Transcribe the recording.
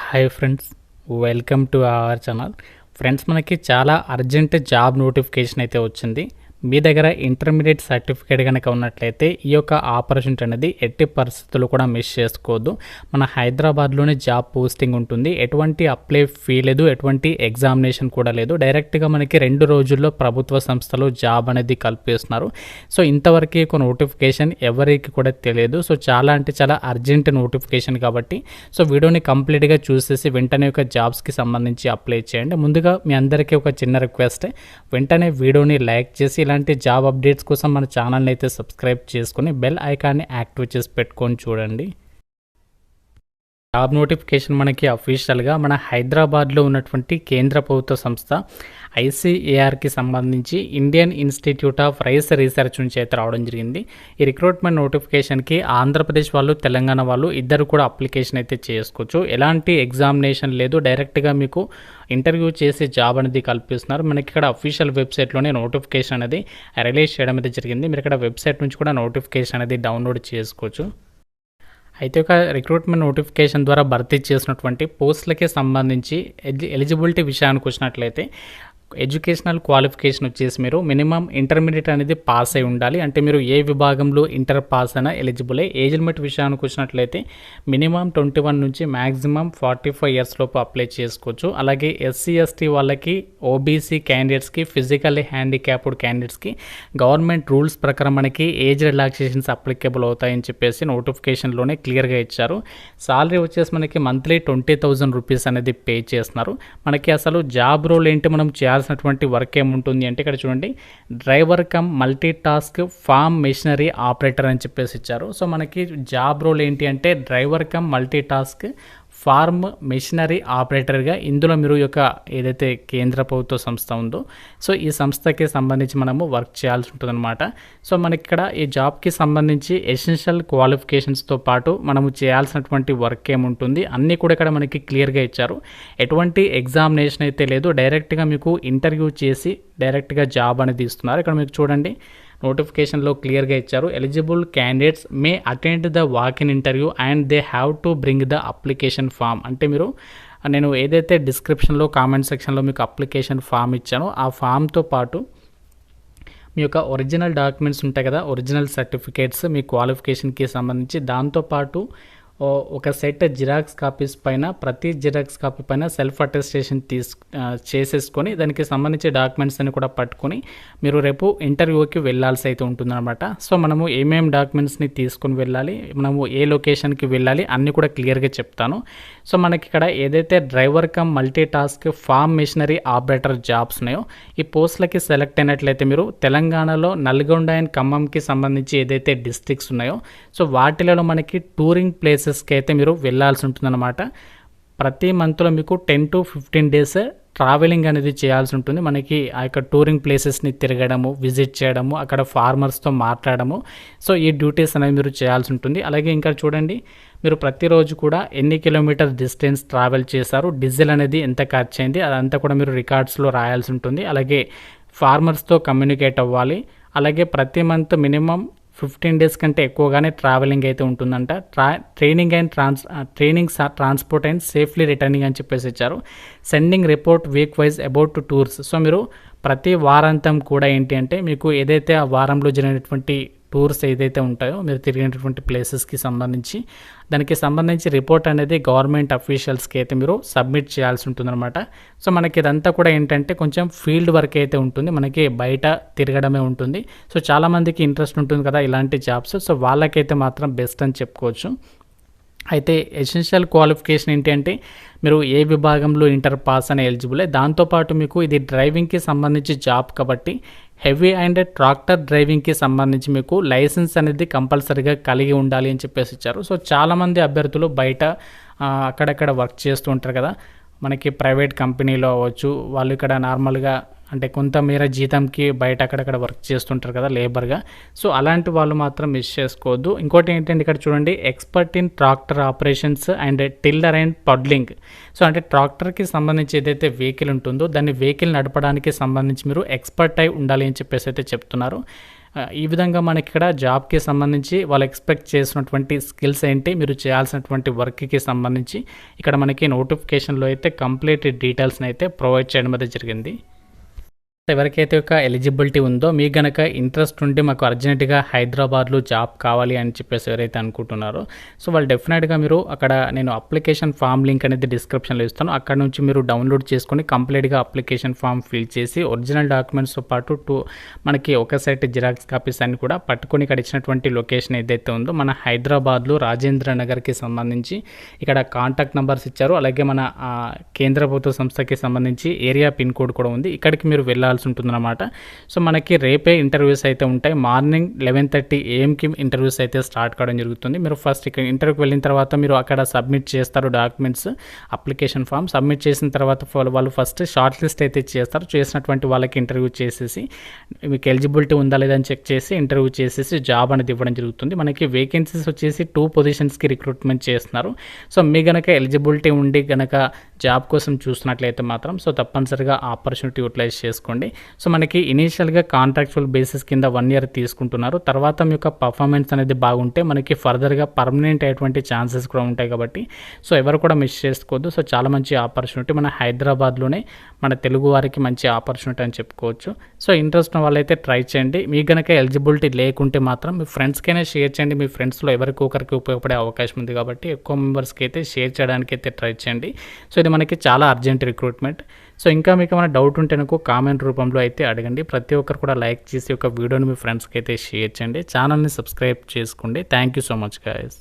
Hi friends, welcome to our channel. Friends, మనకి చాలా urgent job notification అయితే వచ్చింది. మీ దగ్గర ఇంటర్మీడియట్ సర్టిఫికేట్ కనుక ఉన్నట్లయితే ఈ యొక్క ఆపర్చునిటీ అనేది ఎట్టి పరిస్థితుల్లో కూడా మిస్ చేసుకోవద్దు. మన హైదరాబాద్లోనే జాబ్ పోస్టింగ్ ఉంటుంది. ఎటువంటి అప్లై ఫీ లేదు, ఎటువంటి ఎగ్జామినేషన్ కూడా లేదు. డైరెక్ట్గా మనకి 2 రోజుల్లో ప్రభుత్వ సంస్థలో జాబ్ అనేది కల్పిస్తున్నారు. సో ఇంతవరకు ఒక నోటిఫికేషన్ ఎవరికి కూడా తెలియదు. సో చాలా అంటే చాలా అర్జెంట్ నోటిఫికేషన్ కాబట్టి సో వీడియోని కంప్లీట్గా చూసేసి వెంటనే ఒక జాబ్స్కి సంబంధించి అప్లై చేయండి. ముందుగా మీ అందరికీ ఒక చిన్న రిక్వెస్ట్, వెంటనే వీడియోని లైక్ చేసి ఇలాంటి జాబ్ అప్డేట్స్ కోసం మన ఛానల్ని అయితే సబ్స్క్రైబ్ చేసుకొని బెల్ ఐకాన్ని యాక్టివేట్ చేసి పెట్టుకొని చూడండి. జాబ్ నోటిఫికేషన్ మనకి అఫీషియల్గా మన హైదరాబాద్లో ఉన్నటువంటి కేంద్ర ప్రభుత్వ సంస్థ ICARకి సంబంధించి Indian institute of rice research నుంచి అయితే రావడం జరిగింది. ఈ రిక్రూట్మెంట్ నోటిఫికేషన్కి ఆంధ్రప్రదేశ్ వాళ్ళు, తెలంగాణ వాళ్ళు ఇద్దరు కూడా అప్లికేషన్ అయితే చేసుకోవచ్చు. ఎలాంటి ఎగ్జామినేషన్ లేదు, డైరెక్ట్గా మీకు ఇంటర్వ్యూ చేసి జాబ్ అనేది కల్పిస్తున్నారు. మనకి ఇక్కడ అఫీషియల్ వెబ్సైట్లోనే నోటిఫికేషన్ అనేది రిలీజ్ చేయడం అయితే జరిగింది. మీరు ఇక్కడ వెబ్సైట్ నుంచి కూడా నోటిఫికేషన్ అనేది డౌన్లోడ్ చేసుకోవచ్చు. అయితే ఒక రిక్రూట్మెంట్ నోటిఫికేషన్ ద్వారా భర్తీ చేసినటువంటి పోస్టులకి సంబంధించి ఎలిజిబిలిటీ విషయానికి వచ్చినట్లయితే ఎడ్యుకేషనల్ క్వాలిఫికేషన్ వచ్చేసి మీరు మినిమం ఇంటర్మీడియట్ అనేది పాస్ అయి ఉండాలి. అంటే మీరు ఏ విభాగంలో ఇంటర్ పాస్ అయినా ఎలిజిబుల్. ఏజ్ లిమిట్ విషయానికి వచ్చినట్లయితే మినిమం 21 నుంచి మ్యాక్సిమం 45 ఇయర్స్ లోపు అప్లై చేసుకోవచ్చు. అలాగే SC/ST వాళ్ళకి, OBC క్యాండిడేట్స్కి, ఫిజికల్లీ హ్యాండిక్యాప్డ్ క్యాండిడేట్స్కి గవర్నమెంట్ రూల్స్ ప్రకారం మనకి ఏజ్ రిలాక్సేషన్స్ అప్లికేబుల్ అవుతాయని చెప్పేసి నోటిఫికేషన్లోనే క్లియర్గా ఇచ్చారు. సాలరీ వచ్చేసి మనకి మంత్లీ 20,000 రూపీస్ అనేది పే చేస్తున్నారు. మనకి అసలు జాబ్ రోల్ ఏంటి, మనం చేయాల్సినటువంటి వర్క్ ఏముంటుంది అంటే ఇక్కడ చూడండి, driver cum multi task farm machinery operator అని చెప్పేసి ఇచ్చారు. సో మనకి జాబ్ రోల్ ఏంటి అంటే driver cum multi task farm machinery ఆపరేటర్గా ఇందులో మీరు యొక్క ఏదైతే కేంద్ర ప్రభుత్వ సంస్థ ఉందో సో ఈ సంస్థకి సంబంధించి మనము వర్క్ చేయాల్సి ఉంటుందన్నమాట. సో మనకి ఇక్కడ ఈ జాబ్కి సంబంధించి ఎసెన్షియల్ క్వాలిఫికేషన్స్తో పాటు మనము చేయాల్సినటువంటి వర్క్ ఏముంటుంది అన్నీ కూడా ఇక్కడ మనకి క్లియర్గా ఇచ్చారు. ఎటువంటి ఎగ్జామినేషన్ అయితే లేదు, డైరెక్ట్గా మీకు ఇంటర్వ్యూ చేసి డైరెక్ట్గా జాబ్ అనేది ఇస్తున్నారు. ఇక్కడ మీకు చూడండి నోటిఫికేషన్లో క్లియర్గా ఇచ్చారు. Eligible candidates may attend the walk in interview and they have to bring the application form. అంటే మీరు నేను ఏదైతే డిస్క్రిప్షన్లో కామెంట్ సెక్షన్లో మీకు అప్లికేషన్ ఫామ్ ఇచ్చానో ఆ ఫామ్తో పాటు మీ యొక్క ఒరిజినల్ డాక్యుమెంట్స్ ఉంటాయి కదా, ఒరిజినల్ సర్టిఫికేట్స్ మీ క్వాలిఫికేషన్కి సంబంధించి, దాంతోపాటు ఒక సెట్ జిరాక్స్ కాపీస్ పైన, ప్రతి జిరాక్స్ కాపీ పైన సెల్ఫ్ అటెస్టేషన్ చేసేసుకొని దానికి సంబంధించి డాక్యుమెంట్స్ అని కూడా పట్టుకొని మీరు రేపు ఇంటర్వ్యూకి వెళ్ళాల్సి అయితే ఉంటుందన్నమాట. సో మనము ఏమేమి డాక్యుమెంట్స్ని తీసుకొని వెళ్ళాలి, మనము ఏ లొకేషన్కి వెళ్ళాలి అన్నీ కూడా క్లియర్గా చెప్తాను. సో మనకి ఇక్కడ ఏదైతే driver cum multi task farm machinery operator jobs ఉన్నాయో ఈ పోస్టులకి సెలెక్ట్ అయినట్లయితే మీరు తెలంగాణలో నల్గొండ అండ్ ఖమ్మంకి సంబంధించి ఏదైతే డిస్ట్రిక్ట్స్ ఉన్నాయో సో వాటిలలో మనకి టూరింగ్ ప్లేసెస్కి అయితే మీరు వెళ్ళాల్సి ఉంటుందన్నమాట. ప్రతి మంత్లో మీకు 10 to 15 డేస్ ట్రావెలింగ్ అనేది చేయాల్సి ఉంటుంది. మనకి ఆ యొక్క టూరింగ్ ప్లేసెస్ని తిరగడము, విజిట్ చేయడము, అక్కడ ఫార్మర్స్తో మాట్లాడము, సో ఈ డ్యూటీస్ అనేవి మీరు చేయాల్సి ఉంటుంది. అలాగే ఇంకా చూడండి, మీరు ప్రతిరోజు కూడా ఎన్ని కిలోమీటర్ డిస్టెన్స్ ట్రావెల్ చేశారు, డీజిల్ అనేది ఎంత ఖర్చు అయింది అదంతా కూడా మీరు రికార్డ్స్లో రాయాల్సి ఉంటుంది. అలాగే ఫార్మర్స్తో కమ్యూనికేట్ అవ్వాలి. అలాగే ప్రతి మంత్ మినిమం 15 డేస్ కంటే ఎక్కువగానే ట్రావెలింగ్ అయితే ఉంటుందంట. Training transport and safely returning అని చెప్పేసి ఇచ్చారు. Sending report week wise about tours. So మీరు ప్రతి వారాంతం కూడా ఏంటి అంటే మీకు ఏదైతే ఆ వారంలో జరిగినటువంటి టూర్స్ ఏదైతే ఉంటాయో మీరు తిరిగినటువంటి ప్లేసెస్కి సంబంధించి దానికి సంబంధించి రిపోర్ట్ అనేది గవర్నమెంట్ అఫీషియల్స్కి అయితే మీరు సబ్మిట్ చేయాల్సి ఉంటుందన్నమాట. సో మనకి ఇదంతా కూడా ఏంటంటే కొంచెం ఫీల్డ్ వర్క్ అయితే ఉంటుంది, మనకి బయట తిరగడమే ఉంటుంది. సో చాలామందికి ఇంట్రెస్ట్ ఉంటుంది కదా ఇలాంటి జాబ్స్, సో వాళ్ళకైతే మాత్రం బెస్ట్ అని చెప్పుకోవచ్చు. అయితే ఎసెన్షియల్ క్వాలిఫికేషన్ ఏంటి అంటే మీరు ఏ విభాగంలో ఇంటర్ పాస్ అని ఎలిజిబులే, దాంతోపాటు మీకు ఇది డ్రైవింగ్కి సంబంధించి జాబ్ కాబట్టి హెవీ అండ్ ట్రాక్టర్ డ్రైవింగ్కి సంబంధించి మీకు లైసెన్స్ అనేది కంపల్సరీగా కలిగి ఉండాలి అని చెప్పేసి ఇచ్చారు. సో చాలామంది అభ్యర్థులు బయట అక్కడక్కడ వర్క్ చేస్తూ ఉంటారు కదా, మనకి ప్రైవేట్ కంపెనీలో అవ్వచ్చు, వాళ్ళు ఇక్కడ నార్మల్గా అంటే కొంతమేర జీతంకి బయట అక్కడక్కడ వర్క్ చేస్తుంటారు కదా లేబర్గా. సో అలాంటి వాళ్ళు మాత్రం మిస్ చేసుకోవద్దు. ఇంకోటి ఏంటంటే ఇక్కడ చూడండి, expert in tractor operations and tiller and paddling. So అంటే ట్రాక్టర్కి సంబంధించి ఏదైతే వెహికల్ ఉంటుందో దాన్ని వెహికల్ నడపడానికి సంబంధించి మీరు ఎక్స్పర్ట్ అయి ఉండాలి అని చెప్పేసి అయితే చెప్తున్నారు. ఈ విధంగా మనకి ఇక్కడ జాబ్కి సంబంధించి వాళ్ళు ఎక్స్పెక్ట్ చేసినటువంటి స్కిల్స్ ఏంటి, మీరు చేయాల్సినటువంటి వర్క్కి సంబంధించి ఇక్కడ మనకి నోటిఫికేషన్లో అయితే కంప్లీట్ డీటెయిల్స్ని అయితే ప్రొవైడ్ చేయడం అయితే జరిగింది. ఎవరికైతే ఒక ఎలిజిబిలిటీ ఉందో మీకు గనక ఇంట్రెస్ట్ ఉండి మాకు అర్జెంటుగా హైదరాబాద్లో జాబ్ కావాలి అని చెప్పేసి ఎవరైతే అనుకుంటున్నారో సో వాళ్ళు డెఫినెట్గా మీరు అక్కడ నేను అప్లికేషన్ ఫామ్ లింక్ అనేది డిస్క్రిప్షన్లో ఇస్తాను, అక్కడ నుంచి మీరు డౌన్లోడ్ చేసుకొని కంప్లీట్గా అప్లికేషన్ ఫామ్ ఫిల్ చేసి ఒరిజినల్ డాక్యుమెంట్స్తో పాటు మనకి ఒక సెట్ జిరాక్స్ కాపీస్ అన్ని కూడా పట్టుకొని ఇక్కడ ఇచ్చినటువంటి లొకేషన్ ఏదైతే ఉందో మన హైదరాబాద్లో రాజేంద్ర నగర్కి సంబంధించి ఇక్కడ కాంటాక్ట్ నెంబర్స్ ఇచ్చారు, అలాగే మన కేంద్ర ప్రభుత్వ సంస్థకి సంబంధించి ఏరియా పిన్ కోడ్ కూడా ఉంది, ఇక్కడికి మీరు వెళ్ళాలి ఉంటుందన్నమాట. సో మనకి రేపే ఇంటర్వ్యూస్ అయితే ఉంటాయి. మార్నింగ్ 11:30 AM ఇంటర్వ్యూస్ అయితే స్టార్ట్ కావడం జరుగుతుంది. మీరు ఫస్ట్ ఇక్కడ ఇంటర్వ్యూకి వెళ్ళిన తర్వాత మీరు అక్కడ సబ్మిట్ చేస్తారు డాక్యుమెంట్స్, అప్లికేషన్ ఫామ్ సబ్మిట్ చేసిన తర్వాత వాళ్ళు ఫస్ట్ షార్ట్ లిస్ట్ అయితే చేస్తారు. చేసినటువంటి వాళ్ళకి ఇంటర్వ్యూ చేసేసి మీకు ఎలిజిబిలిటీ ఉందా లేదని చెక్ చేసి ఇంటర్వ్యూ చేసేసి జాబ్ అనేది ఇవ్వడం జరుగుతుంది. మనకి వేకెన్సీస్ వచ్చేసి 2 పొజిషన్స్కి రిక్రూట్మెంట్ చేస్తున్నారు. సో మీ గనక ఎలిజిబిలిటీ ఉండి గనక జాబ్ కోసం చూస్తున్నట్లయితే మాత్రం సో తప్పనిసరిగా ఆపర్చునిటీ యూటిలైజ్ చేసుకోండి. సో మనకి ఇనీషియల్గా కాంట్రాక్చువల్ బేసిస్ కింద 1 year తీసుకుంటున్నారు. తర్వాత మీ యొక్క పర్ఫార్మెన్స్ అనేది బాగుంటే మనకి ఫర్దర్గా పర్మనెంట్ అయ్యేటువంటి ఛాన్సెస్ కూడా ఉంటాయి కాబట్టి సో ఎవరు కూడా మిస్ చేసుకోవద్దు. సో చాలా మంచి ఆపర్చునిటీ మన హైదరాబాద్లోనే మన తెలుగు వారికి మంచి ఆపర్చునిటీ అని చెప్పుకోవచ్చు. సో ఇంట్రెస్ట్ ఉన్న వాళ్ళైతే ట్రై చేయండి. మీకు కనుక ఎలిజిబిలిటీ లేకుంటే మాత్రం మీ ఫ్రెండ్స్కైనా షేర్ చేయండి, మీ ఫ్రెండ్స్లో ఎవరికి ఒకరికి ఉపయోగపడే అవకాశం ఉంది కాబట్టి ఎక్కువ మెంబర్స్కి అయితే షేర్ చేయడానికి అయితే ట్రై చేయండి. సో ఇది మనకి చాలా అర్జెంట్ రిక్రూట్మెంట్. సో ఇంకా మీకు ఏమైనా డౌట్ ఉంటే నాకు కామెంట్ రూపంలో అయితే అడగండి. ప్రతి ఒక్కరు కూడా లైక్ చేసి ఒక వీడియోని మీ ఫ్రెండ్స్కి అయితే షేర్ చేయండి, ఛానల్ని సబ్స్క్రైబ్ చేసుకోండి. Thank you so much guys.